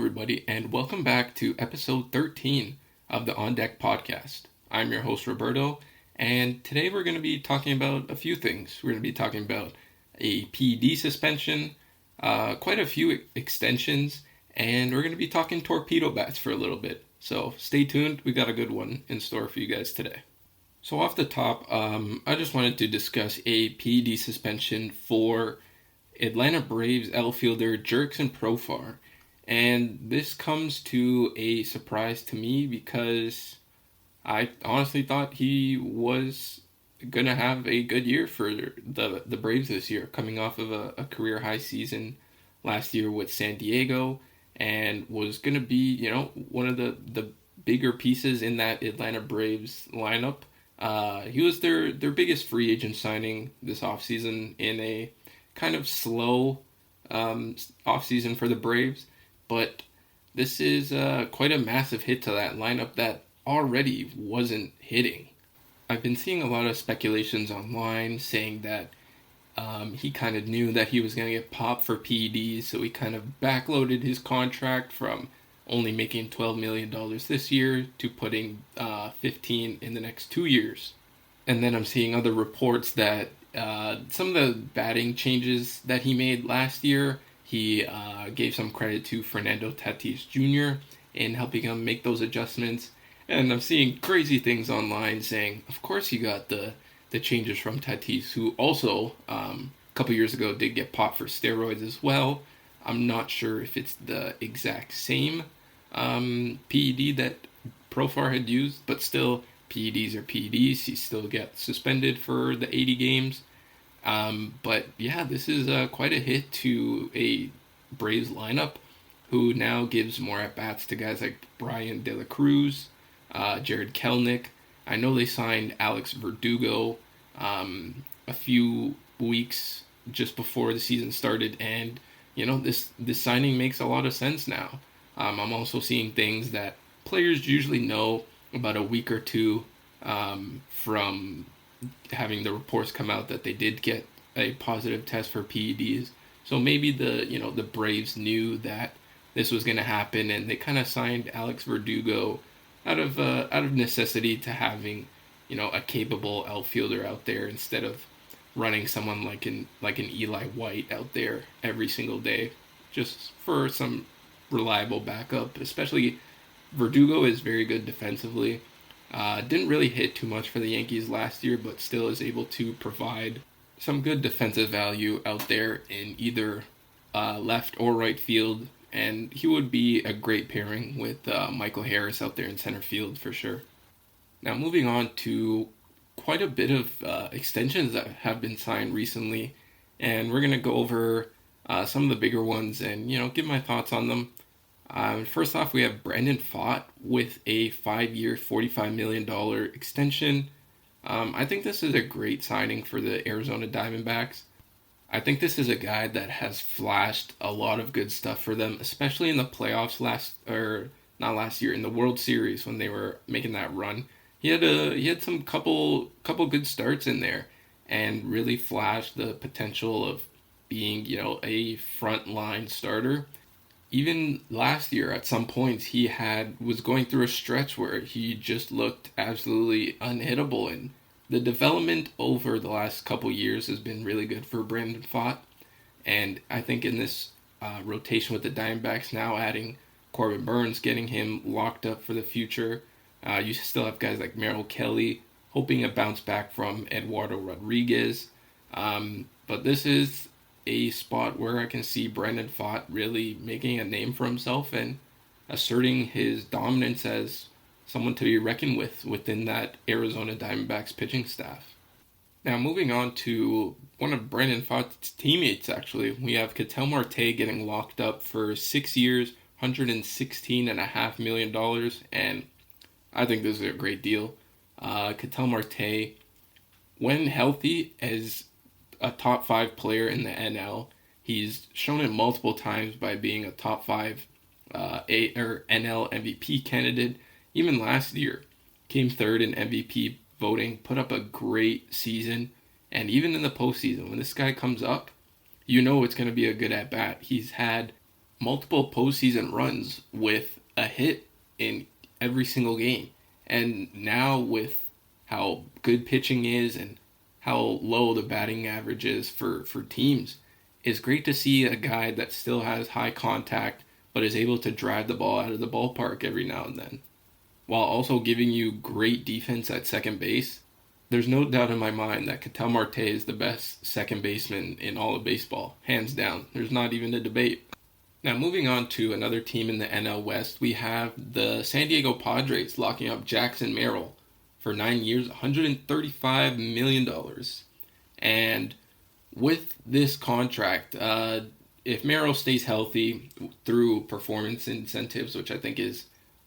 everybody, and welcome back to episode 13 of the On Deck podcast. I'm your host, Roberto, and today we're going to be talking about a few things. We're going to be talking about a PED suspension, quite a few extensions, and we're going to be talking torpedo bats for a little bit. So stay tuned, we got a good one in store for you guys today. So off the top, I just wanted to discuss a PED suspension for Atlanta Braves outfielder Jurickson Profar. And this comes to a surprise to me because I honestly thought he was going to have a good year for the Braves this year, coming off of a career high season last year with San Diego, and was going to be, one of the bigger pieces in that Atlanta Braves lineup. He was their biggest free agent signing this offseason in a kind of slow offseason for the Braves, but this is quite a massive hit to that lineup that already wasn't hitting. I've been seeing a lot of speculations online saying that he kind of knew that he was going to get popped for PEDs, so he kind of backloaded his contract from only making $12 million this year to putting 15 in the next 2 years. And then I'm seeing other reports that some of the batting changes that he made last year, he gave some credit to Fernando Tatis Jr. in helping him make those adjustments. And I'm seeing crazy things online saying, of course you got the changes from Tatis, who also a couple years ago did get popped for steroids as well. I'm not sure if it's the exact same PED that Profar had used, but still, PEDs are PEDs. He still gets suspended for the 80 games. But yeah, this is quite a hit to a Braves lineup who now gives more at-bats to guys like Brian De La Cruz, Jared Kelenic. I know they signed Alex Verdugo a few weeks just before the season started, and this signing makes a lot of sense now. I'm also seeing things that players usually know about a week or two from having the reports come out that they did get a positive test for PEDs. So maybe the Braves knew that this was going to happen, and they kind of signed Alex Verdugo out of necessity to having a capable outfielder out there instead of running someone like an Eli White out there every single day, just for some reliable backup. Especially Verdugo is very good defensively. Didn't really hit too much for the Yankees last year, but still is able to provide some good defensive value out there in either left or right field. And he would be a great pairing with Michael Harris out there in center field for sure. Now moving on to quite a bit of extensions that have been signed recently. And we're going to go over some of the bigger ones and, give my thoughts on them. First off, we have Brandon Pfaadt with a 5-year, $45 million extension. I think this is a great signing for the Arizona Diamondbacks. I think this is a guy that has flashed a lot of good stuff for them, especially in the playoffs in the World Series when they were making that run. He had some couple good starts in there and really flashed the potential of being, a frontline starter. Even last year, at some points, he was going through a stretch where he just looked absolutely unhittable. And the development over the last couple years has been really good for Brandon Pfaadt. And I think in this rotation with the Diamondbacks now, adding Corbin Burns, getting him locked up for the future. You still have guys like Merrill Kelly, hoping a bounce back from Eduardo Rodriguez. But this is a spot where I can see Brandon Pfaadt really making a name for himself and asserting his dominance as someone to be reckoned with within that Arizona Diamondbacks pitching staff. Now moving on to one of Brandon Pfaadt's teammates, actually, we have Ketel Marte getting locked up for 6 years, $116.5 million, and I think this is a great deal. Ketel Marte, when healthy, is a top 5 player in the NL. He's shown it multiple times by being a top 5 NL MVP candidate. Even last year, came third in MVP voting, put up a great season, and even in the postseason, when this guy comes up, it's going to be a good at-bat. He's had multiple postseason runs with a hit in every single game. And now with how good pitching is and how low the batting average is for teams, it's great to see a guy that still has high contact but is able to drive the ball out of the ballpark every now and then, while also giving you great defense at second base. There's no doubt in my mind that Ketel Marte is the best second baseman in all of baseball, hands down. There's not even a debate. Now, moving on to another team in the NL West, we have the San Diego Padres locking up Jackson Merrill for 9 years, $135 million. And with this contract, if Merrill stays healthy through performance incentives, which I think is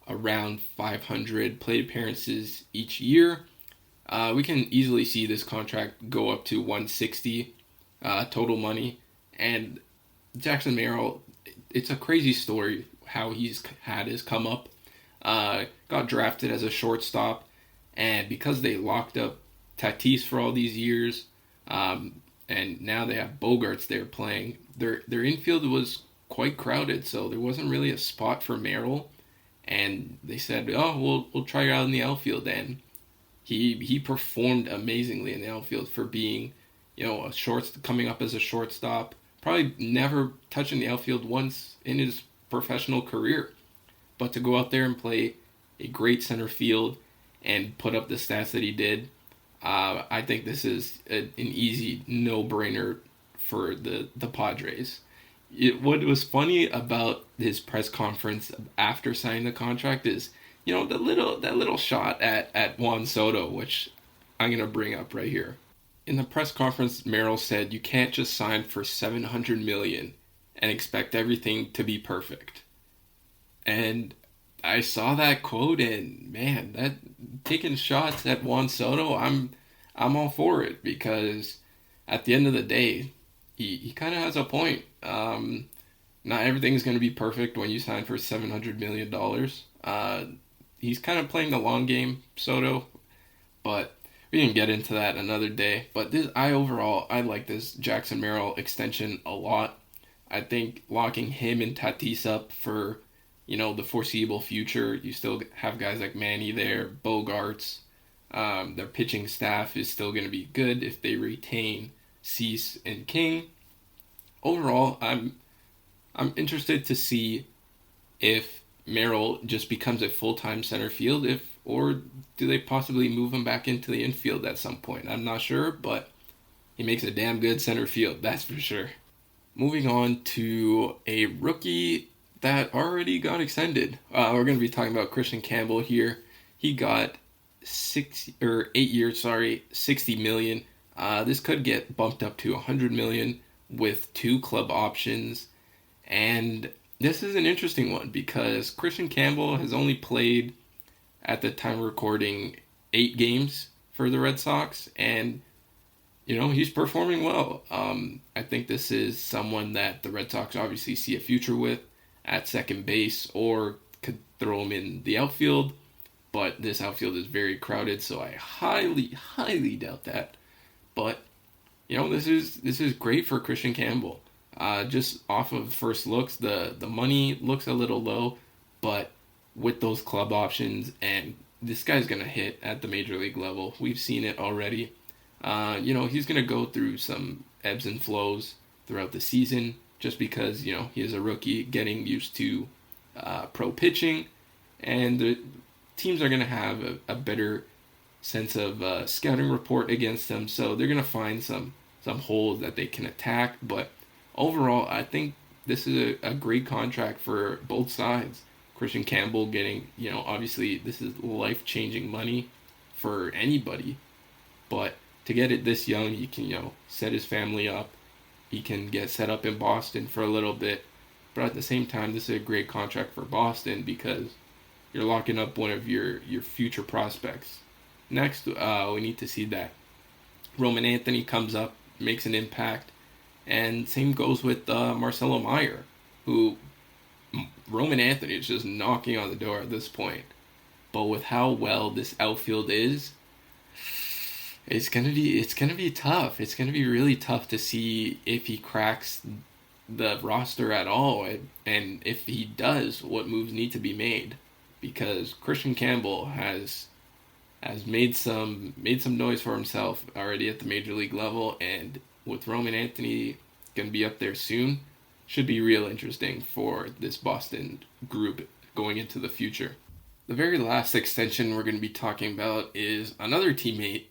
around 500 plate appearances each year, we can easily see this contract go up to 160 total money. And Jackson Merrill, it's a crazy story how he's had his come up. Got drafted as a shortstop, and because they locked up Tatis for all these years, and now they have Bogarts there playing, their infield was quite crowded, so there wasn't really a spot for Merrill. And they said, "Oh, we'll try you out in the outfield." And he performed amazingly in the outfield for being, coming up as a shortstop. Probably never touching the outfield once in his professional career, but to go out there and play a great center field and put up the stats that he did, I think this is an easy no-brainer for the Padres. What was funny about his press conference after signing the contract is, that little shot at Juan Soto, which I'm gonna bring up right here. In the press conference, Merrill said, "You can't just sign for $700 million and expect everything to be perfect." And I saw that quote, and man, that taking shots at Juan Soto, I'm all for it, because at the end of the day, he kind of has a point. Not everything's going to be perfect when you sign for $700 million. He's kind of playing the long game, Soto, but we can get into that another day. But I like this Jackson Merrill extension a lot. I think locking him and Tatis up for, the foreseeable future. You still have guys like Manny there, Bogarts. Their pitching staff is still going to be good if they retain Cease and King. Overall, I'm interested to see if Merrill just becomes a full-time center field, or do they possibly move him back into the infield at some point? I'm not sure, but he makes a damn good center field, that's for sure. Moving on to a rookie that already got extended. We're going to be talking about Christian Campbell here. He got 8 years, $60 million. This could get bumped up to $100 million with 2 club options. And this is an interesting one because Christian Campbell has only played, at the time of recording, 8 games for the Red Sox, and he's performing well. I think this is someone that the Red Sox obviously see a future with at second base, or could throw him in the outfield, but this outfield is very crowded, so I highly doubt that. But this is great for Christian Campbell. Just off of first looks, the money looks a little low, but with those club options, and this guy's gonna hit at the major league level. We've seen it already. He's gonna go through some ebbs and flows throughout the season, just because he is a rookie getting used to pro pitching, and the teams are gonna have a better sense of scouting report against them, so they're gonna find some holes that they can attack. But overall, I think this is a great contract for both sides. Christian Campbell getting, obviously this is life-changing money for anybody, but to get it this young, he can, set his family up. He can get set up in Boston for a little bit, but at the same time, this is a great contract for Boston because you're locking up one of your future prospects. Next, we need to see that Roman Anthony comes up, makes an impact, and same goes with Marcelo Meyer, who Roman Anthony is just knocking on the door at this point. But with how well this outfield is, it's gonna be tough. It's gonna be really tough to see if he cracks the roster at all, and if he does, what moves need to be made, because Christian Campbell has made some noise for himself already at the major league level, and with Roman Anthony going to be up there soon, should be real interesting for this Boston group going into the future. The very last extension we're going to be talking about is another teammate,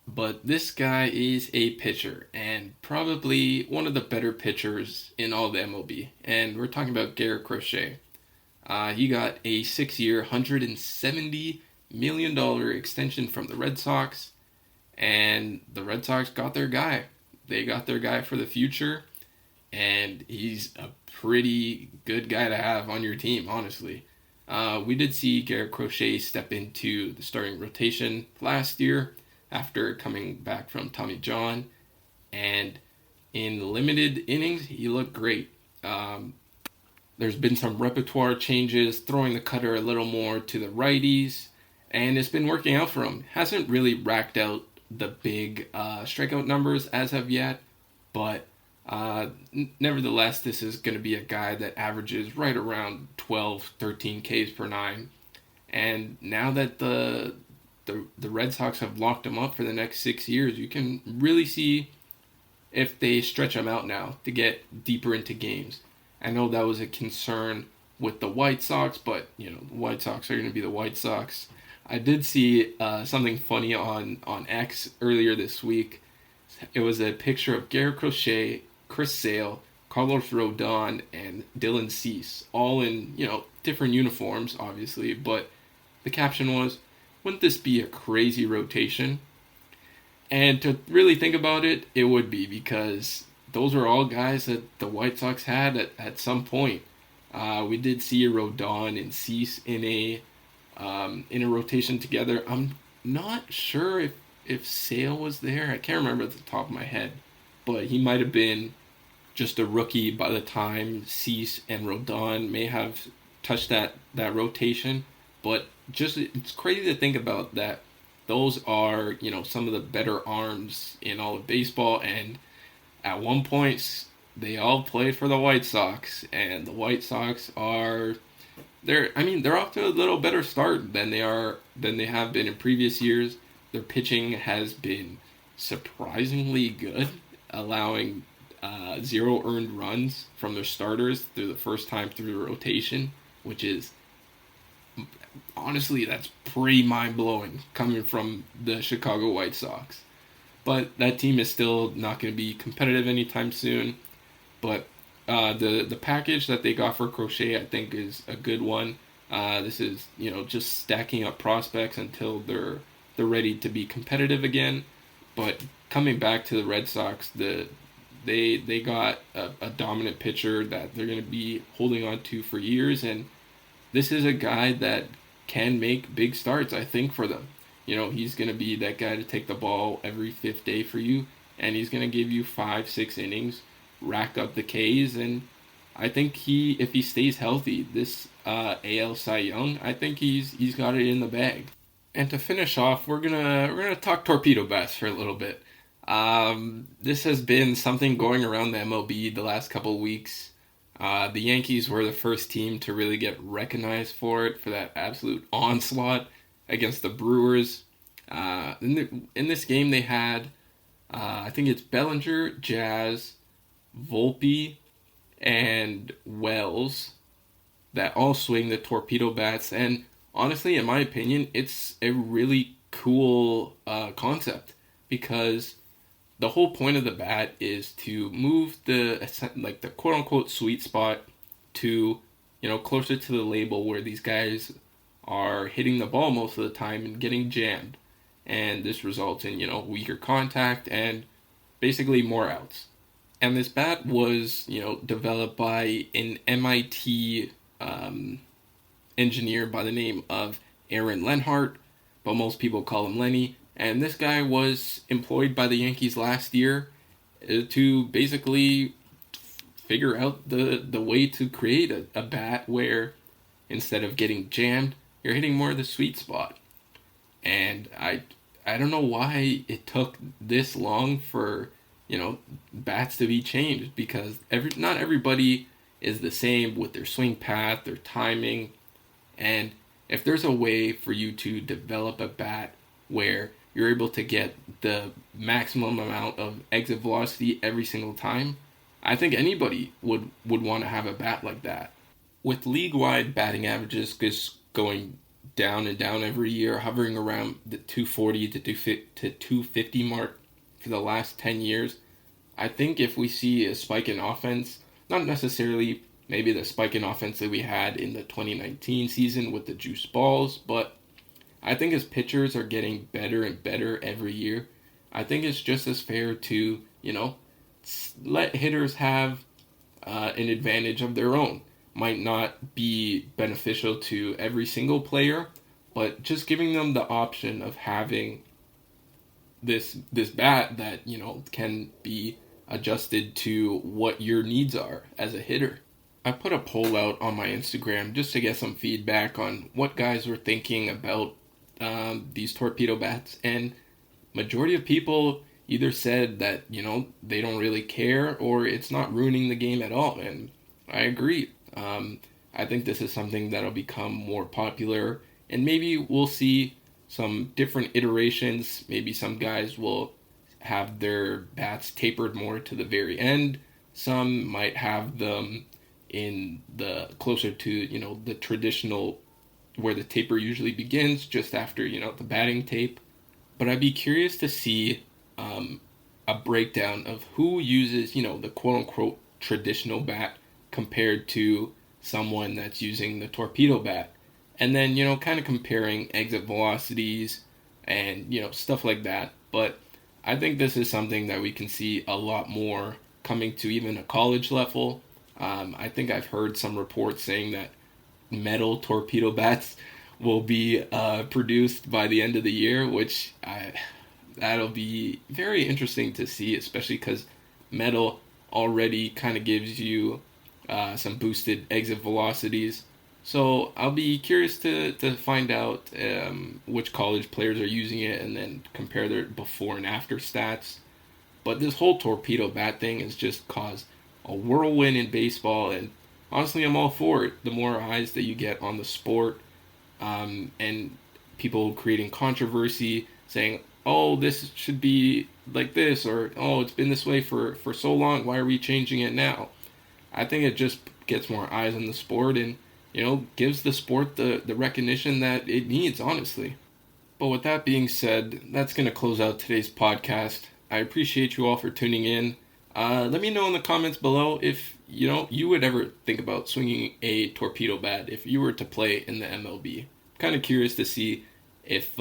but this guy is a pitcher and probably one of the better pitchers in all the MLB. And we're talking about Garrett Crochet. He got a 6-year, $170 million extension from the Red Sox, and the Red Sox got their guy. They got their guy for the future, and he's a pretty good guy to have on your team, honestly. We did see Garrett Crochet step into the starting rotation last year after coming back from Tommy John, and in limited innings, he looked great. There's been some repertoire changes, throwing the cutter a little more to the righties, and it's been working out for him. Hasn't really racked out the big strikeout numbers as of yet, but nevertheless, this is going to be a guy that averages right around 12, 13 Ks per nine. And now that the Red Sox have locked him up for the next 6 years, you can really see if they stretch him out now to get deeper into games. I know that was a concern with the White Sox, but the White Sox are going to be the White Sox. I did see something funny on X earlier this week. It was a picture of Garrett Crochet, Chris Sale, Carlos Rodon, and Dylan Cease, all in different uniforms, obviously. But the caption was, "Wouldn't this be a crazy rotation?" And to really think about it, it would be, because those are all guys that the White Sox had at some point. We did see Rodon and Cease in a rotation together. I'm not sure if Sale was there. I can't remember at the top of my head, but he might have been just a rookie by the time Cease and Rodon may have touched that rotation. But just, it's crazy to think about that. Those are some of the better arms in all of baseball, and at one point they all played for the White Sox, and the White Sox are they're off to a little better start than they have been in previous years. Their pitching has been surprisingly good, allowing 0 earned runs from their starters through the first time through the rotation, which is, honestly, that's pretty mind-blowing coming from the Chicago White Sox. But that team is still not going to be competitive anytime soon. But the package that they got for Crochet, I think, is a good one. This is just stacking up prospects until they're ready to be competitive again. But coming back to the Red Sox, they got a dominant pitcher that they're going to be holding on to for years, and this is a guy that can make big starts, I think, for them. He's going to be that guy to take the ball every 5th day for you, and he's going to give you 5-6 innings, rack up the Ks, and I think if he stays healthy, this AL Cy Young, I think he's got it in the bag. And to finish off, we're gonna talk torpedo bats for a little bit. This has been something going around the MLB the last couple of weeks. The Yankees were the first team to really get recognized for it, for that absolute onslaught against the Brewers. In this game, they had, I think it's Bellinger, Jazz, Volpe, and Wells that all swing the torpedo bats. And honestly, in my opinion, it's a really cool concept, because the whole point of the bat is to move the quote unquote sweet spot to closer to the label where these guys are hitting the ball most of the time and getting jammed, and this results in weaker contact and basically more outs. And this bat was developed by an MIT engineer by the name of Aaron Lenhart, but most people call him Lenny. And this guy was employed by the Yankees last year to basically figure out the way to create a bat where instead of getting jammed, you're hitting more of the sweet spot. And I don't know why it took this long for bats to be changed because not everybody is the same with their swing path, their timing, and if there's a way for you to develop a bat where you're able to get the maximum amount of exit velocity every single time, I think anybody would want to have a bat like that. With league-wide batting averages just going down and down every year, hovering around the 240 to 250 mark for the last 10 years, I think if we see a spike in offense, not necessarily maybe the spike in offense that we had in the 2019 season with the juice balls, but I think as pitchers are getting better and better every year, I think it's just as fair to, let hitters have an advantage of their own. Might not be beneficial to every single player, but just giving them the option of having this bat that, can be adjusted to what your needs are as a hitter. I put a poll out on my Instagram just to get some feedback on what guys were thinking about these torpedo bats, and majority of people either said that they don't really care or it's not ruining the game at all, and I agree. I think this is something that'll become more popular, and maybe we'll see some different iterations. Maybe some guys will have their bats tapered more to the very end. Some might have them in the closer to the traditional where the taper usually begins, just after the batting tape. But I'd be curious to see a breakdown of who uses the quote unquote traditional bat compared to someone that's using the torpedo bat, and then kind of comparing exit velocities and stuff like that. But I think this is something that we can see a lot more coming to even a college level. I think I've heard some reports saying that metal torpedo bats will be produced by the end of the year, which that'll be very interesting to see, especially because metal already kind of gives you some boosted exit velocities. So I'll be curious to find out which college players are using it and then compare their before and after stats. But this whole torpedo bat thing has just caused a whirlwind in baseball, and honestly, I'm all for it. The more eyes that you get on the sport, and people creating controversy, saying, oh, this should be like this, or oh, it's been this way for so long, why are we changing it now? I think it just gets more eyes on the sport and, gives the sport the recognition that it needs, honestly. But with that being said, that's going to close out today's podcast. I appreciate you all for tuning in. Let me know in the comments below if, you would ever think about swinging a torpedo bat if you were to play in the MLB. Kind of curious to see if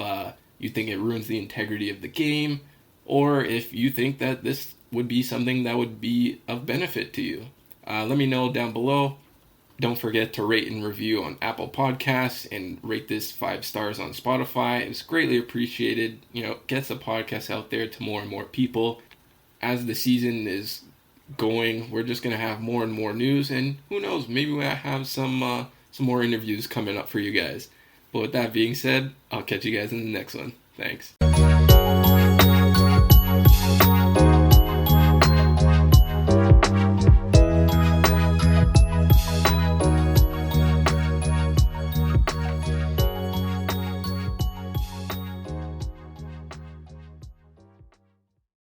you think it ruins the integrity of the game, or if you think that this would be something that would be of benefit to you. Let me know down below. Don't forget to rate and review on Apple Podcasts and rate this 5 stars on Spotify. It's greatly appreciated. Gets the podcast out there to more and more people. As the season is going, we're just going to have more and more news, and who knows, maybe we'll have some more interviews coming up for you guys. But with that being said, I'll catch you guys in the next one. Thanks.